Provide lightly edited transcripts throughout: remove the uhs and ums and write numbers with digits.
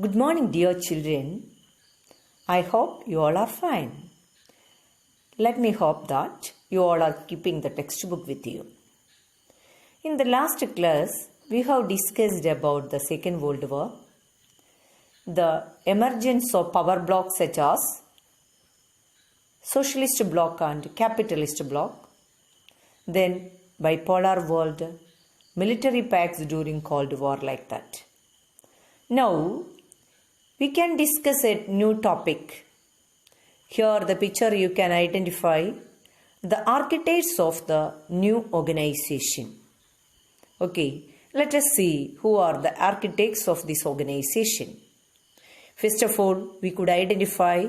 Good morning, dear children. I hope you all are fine. Let me hope that you all are keeping the textbook with you. In the last class, we have discussed about the Second World War, the emergence of power blocks such as socialist bloc and capitalist bloc, then bipolar world, military pacts during Cold War like that. Now, we can discuss a new topic. Here the picture you can identify the architects of the new organization. Okay, let us see who are the architects of this organization. First of all, we could identify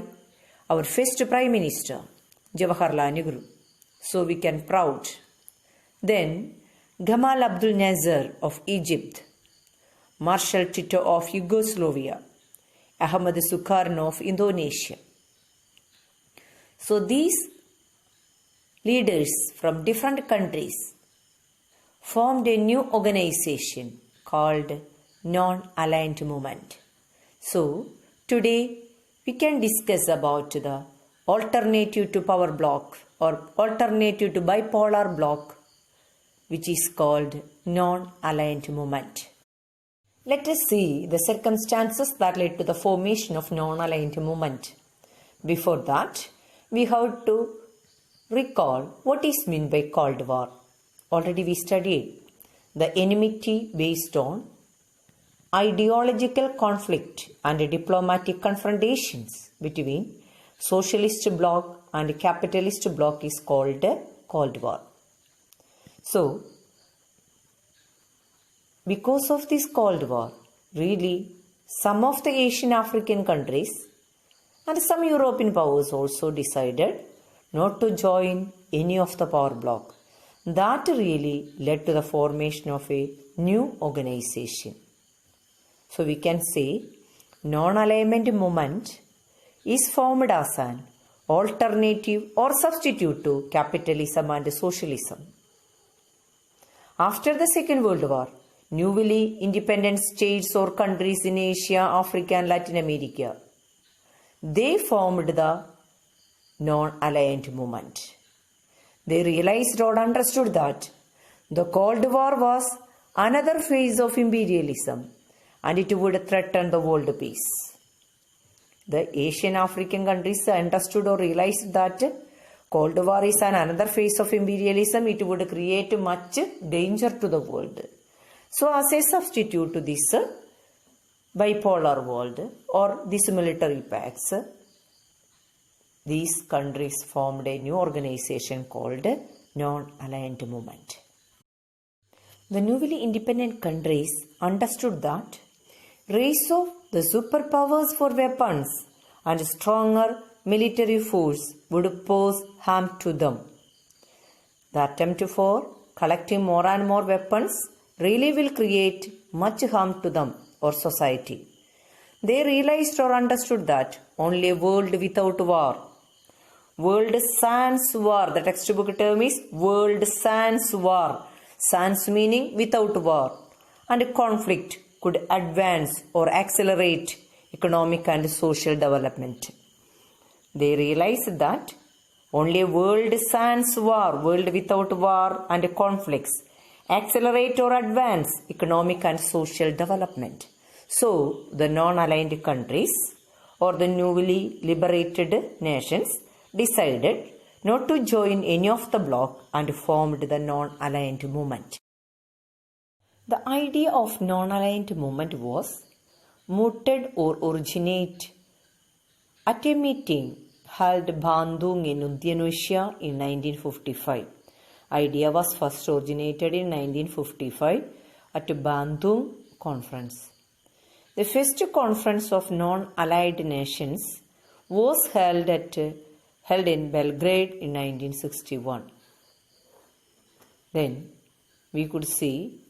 our first Prime Minister, Jawaharlal Nehru. So we can proud. Then, Gamal Abdel Nasser of Egypt, Marshal Tito of Yugoslavia, Ahmad Sukarno of Indonesia. So these leaders from different countries formed a new organization called Non-Aligned Movement. So today we can discuss about the alternative to power bloc or alternative to bipolar bloc, which is called Non-Aligned Movement. Let us see the circumstances that led to the formation of non-aligned movement. Before that, we have to recall what is meant by Cold War. Already we studied the enmity based on ideological conflict and diplomatic confrontations between socialist bloc and capitalist bloc is called Cold War. So, because of this Cold War, really, some of the Asian African countries and some European powers also decided not to join any of the power bloc. That really led to the formation of a new organization. So we can say non-alignment movement is formed as an alternative or substitute to capitalism and socialism. After the Second World War, newly independent states or countries in Asia, Africa and Latin America, they formed the non-aligned movement. They realized or understood that the Cold War was another phase of imperialism and it would threaten the world peace. The Asian African countries understood or realized that Cold War is another phase of imperialism. It would create much danger to the world. So as a substitute to this bipolar world or these military pacts, these countries formed a new organization called Non-Aligned Movement. The newly independent countries understood that race of the superpowers for weapons and stronger military force would pose harm to them. The attempt for collecting more and more weapons really will create much harm to them or society. They realized or understood that only a world without war, world sans war, the textbook term is world sans war, sans meaning without war, and conflict could advance or accelerate economic and social development. They realized that only a world sans war, world without war and conflicts, accelerate or advance economic and social development. So, the non-aligned countries or the newly liberated nations decided not to join any of the bloc and formed the non-aligned movement. The idea of non-aligned movement was mooted or originate at a meeting held Bandung in Indonesia in 1955. Idea was first originated in 1955 at Bandung Conference. The first conference of non-allied nations was held in Belgrade in 1961. Then we could see,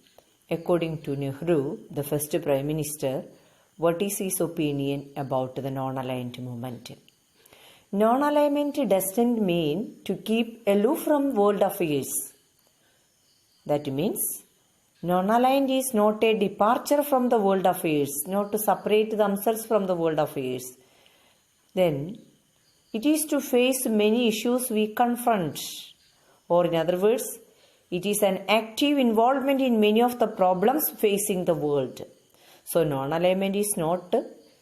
according to Nehru, the first Prime Minister, what is his opinion about the non-aligned movement. Non-alignment doesn't mean to keep aloof from world affairs. That means Non-aligned is not a departure from the world affairs, not to separate themselves from the world affairs. Then, it is to face many issues we confront. Or in other words, it is an active involvement in many of the problems facing the world. So, non-alignment is not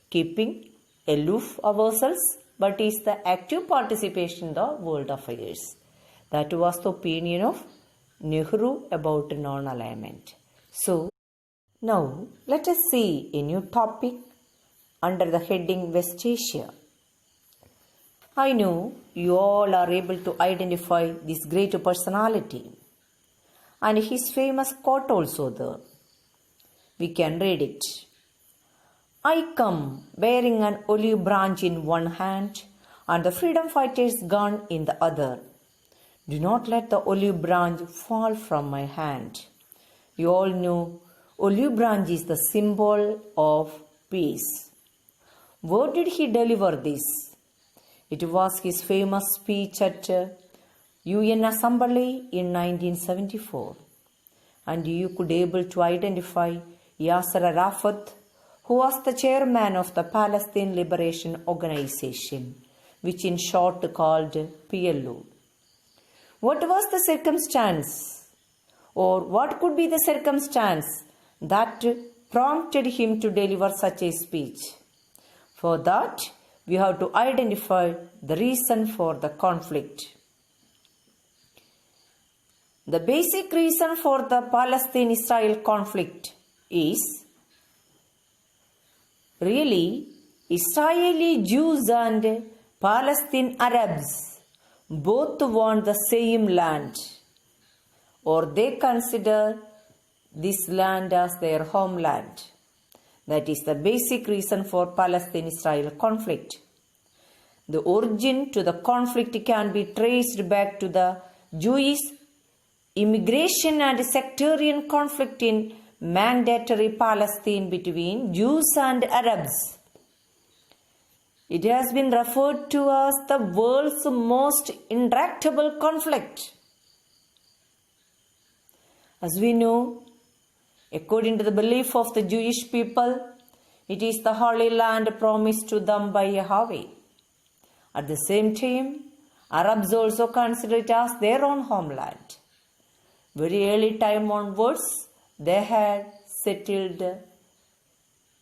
keeping aloof ourselves, but is the active participation in the world affairs. That was the opinion of Nehru about non-alignment. So, now let us see a new topic under the heading West Asia. I know you all are able to identify this great personality and his famous quote also there. We can read it. I come bearing an olive branch in one hand and the freedom fighter's gun in the other. Do not let the olive branch fall from my hand. You all know olive branch is the symbol of peace. Where did he deliver this? It was his famous speech at UN Assembly in 1974. And you could able to identify Yasser Arafat, who was the chairman of the Palestine Liberation Organization, which in short called PLO. What was the circumstance, or what could be the circumstance that prompted him to deliver such a speech? For that, we have to identify the reason for the conflict. The basic reason for the Palestine-Israel conflict is really Israeli Jews and Palestine Arabs both want the same land, or they consider this land as their homeland. That is the basic reason for Palestine-Israel conflict. The origin to the conflict can be traced back to the Jewish immigration and sectarian conflict in mandatory Palestine between Jews and Arabs. It has been referred to as the world's most intractable conflict. As we know, according to the belief of the Jewish people, it is the Holy Land promised to them by Yahweh. At the same time, Arabs also consider it as their own homeland. Very early time onwards, they had settled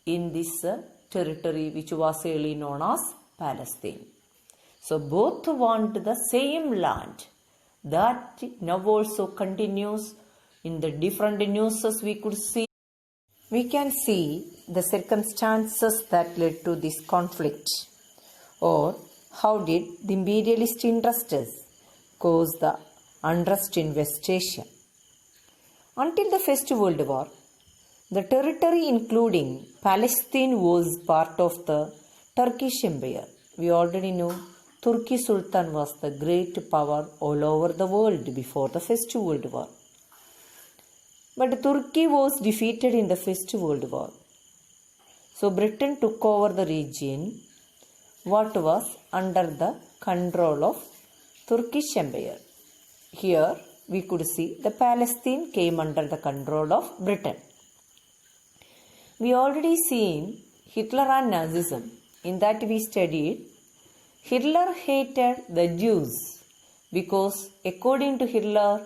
in this territory which was early known as Palestine. So both want the same land. That now also continues in the different newses we could see. We can see the circumstances that led to this conflict, or how did the imperialist interests cause the unrest in West Asia. Until the First World War, the territory including Palestine was part of the Turkish Empire. We already know Turkey Sultan was the great power all over the world before the First World War. But Turkey was defeated in the First World War. So Britain took over the region what was under the control of Turkish Empire. Here we could see the Palestine came under the control of Britain. We already seen Hitler and Nazism. In that we studied Hitler hated the Jews because according to Hitler,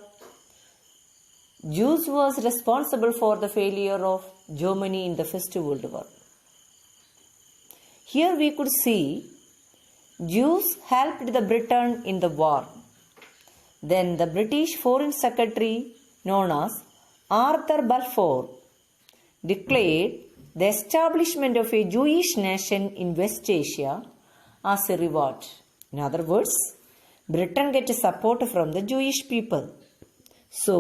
Jews was responsible for the failure of Germany in the First World War. Here we could see Jews helped the Britain in the war. Then the British Foreign Secretary known as Arthur Balfour declared the establishment of a Jewish nation in West Asia as a reward. In other words, Britain gets support from the Jewish people. So,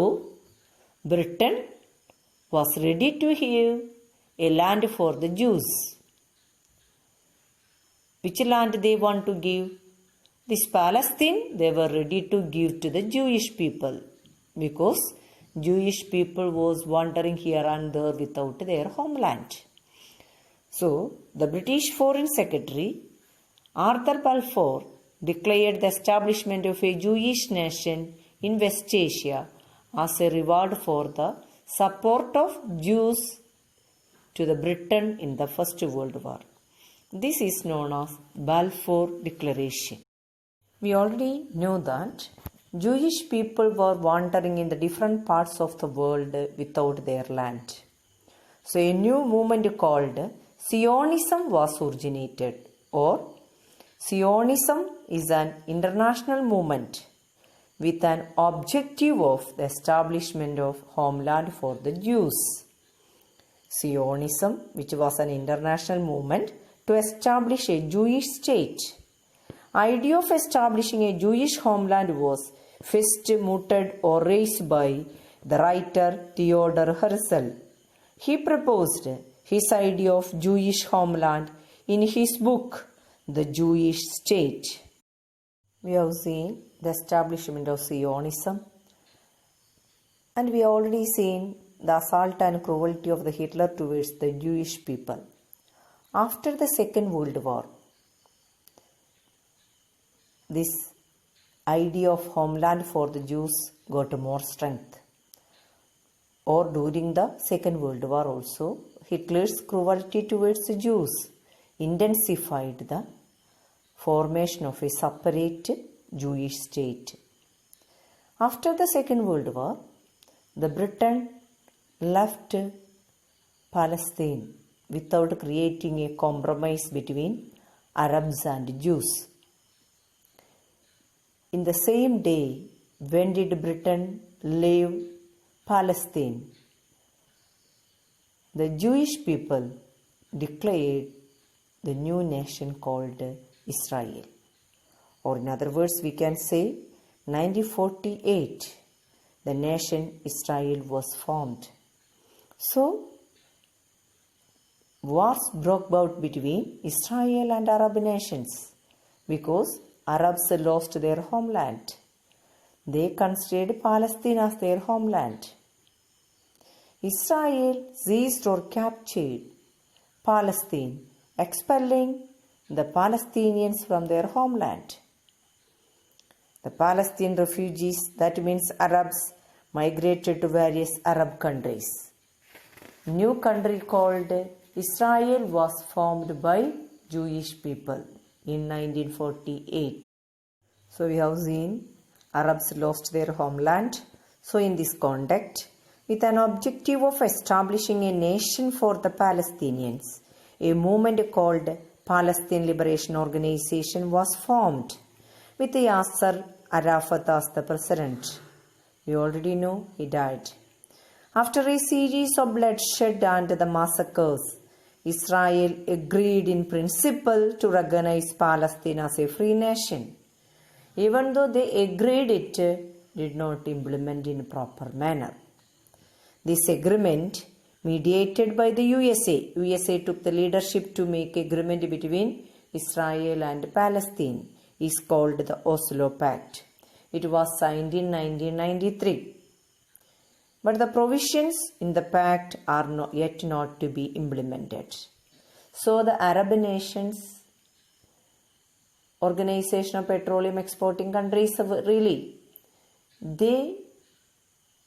Britain was ready to give a land for the Jews. Which land they want to give? This Palestine they were ready to give to the Jewish people because Jewish people was wandering here and there without their homeland. So, the British Foreign Secretary Arthur Balfour declared the establishment of a Jewish nation in West Asia as a reward for the support of Jews to the Britain in the First World War. This is known as Balfour Declaration. We already know that Jewish people were wandering in the different parts of the world without their land. So a new movement called Zionism was originated, or Zionism is an international movement with an objective of the establishment of homeland for the Jews. Zionism, which was an international movement to establish a Jewish state. Idea of establishing a Jewish homeland was first mooted or raised by the writer Theodor Herzl. He proposed his idea of Jewish homeland in his book, The Jewish State. We have seen the establishment of Zionism, and we have already seen the assault and cruelty of the Hitler towards the Jewish people. After the Second World War, this idea of homeland for the Jews got more strength. Or during the Second World War also, Hitler's cruelty towards the Jews intensified the formation of a separate Jewish state. After the Second World War, the Britain left Palestine without creating a compromise between Arabs and Jews. In the same day, when did Britain leave Palestine? The Jewish people declared the new nation called Israel. Or in other words, we can say 1948, the nation Israel was formed. So, wars broke out between Israel and Arab nations because Arabs lost their homeland. They considered Palestine as their homeland. Israel seized or captured Palestine, expelling the Palestinians from their homeland. The Palestinian refugees, that means Arabs, migrated to various Arab countries. New country called Israel was formed by Jewish people in 1948. So we have seen Arabs lost their homeland. So in this context, with an objective of establishing a nation for the Palestinians, a movement called Palestine Liberation Organization was formed with Yasser Arafat as the president. We already know he died. After a series of bloodshed and the massacres, Israel agreed in principle to recognize Palestine as a free nation. Even though they agreed, it did not implement in a proper manner. This agreement, mediated by the USA took the leadership to make agreement between Israel and Palestine, is called the Oslo Pact. It was signed in 1993. But the provisions in the pact are yet not to be implemented. So the Arab nations, Organization of Petroleum Exporting Countries, they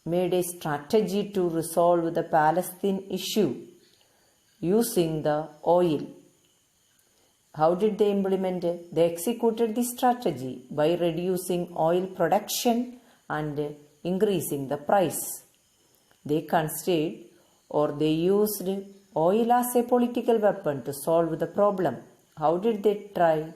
made a strategy to resolve the Palestine issue using the oil. How did they implement it? They executed this strategy by reducing oil production and increasing the price. They considered or they used oil as a political weapon to solve the problem. How did they try?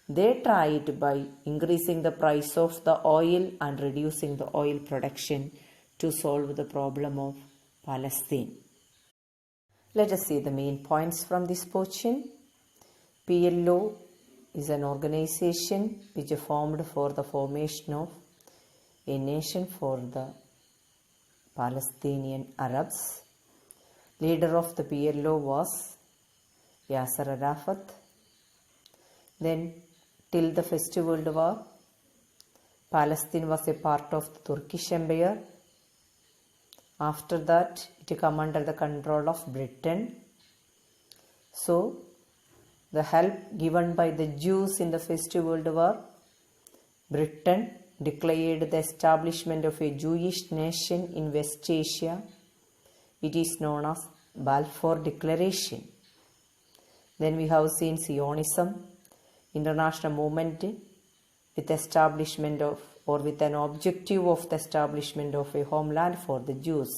They tried by increasing the price of the oil and reducing the oil production to solve the problem of Palestine. Let us see the main points from this portion. PLO is an organization which is formed for the formation of a nation for the Palestinian Arabs. Leader of the PLO was Yasser Arafat. Then till the First World War, Palestine was a part of the Turkish Empire. After that, it came under the control of Britain. So, the help given by the Jews in the First World War, Britain declared the establishment of a Jewish nation in West Asia It is known as Balfour Declaration. Then we have seen Zionism, international movement with establishment of or with an objective of the establishment of a homeland for the Jews.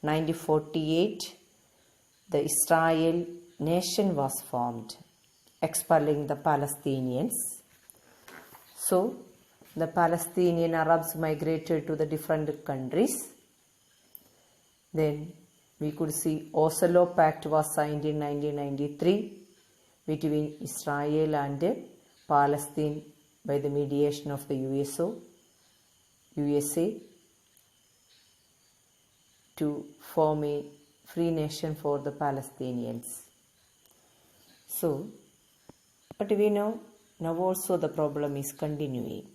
1948, the Israel nation was formed, expelling the Palestinians. So, the Palestinian Arabs migrated to the different countries. Then we could see Oslo Pact was signed in 1993 between Israel and Palestine by the mediation of the USA to form a free nation for the Palestinians. So, but we know now also the problem is continuing.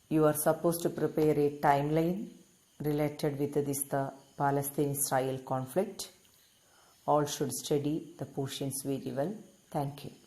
You are supposed to prepare a timeline related with the Palestine-Israel conflict. All should study the portions very well. Thank you.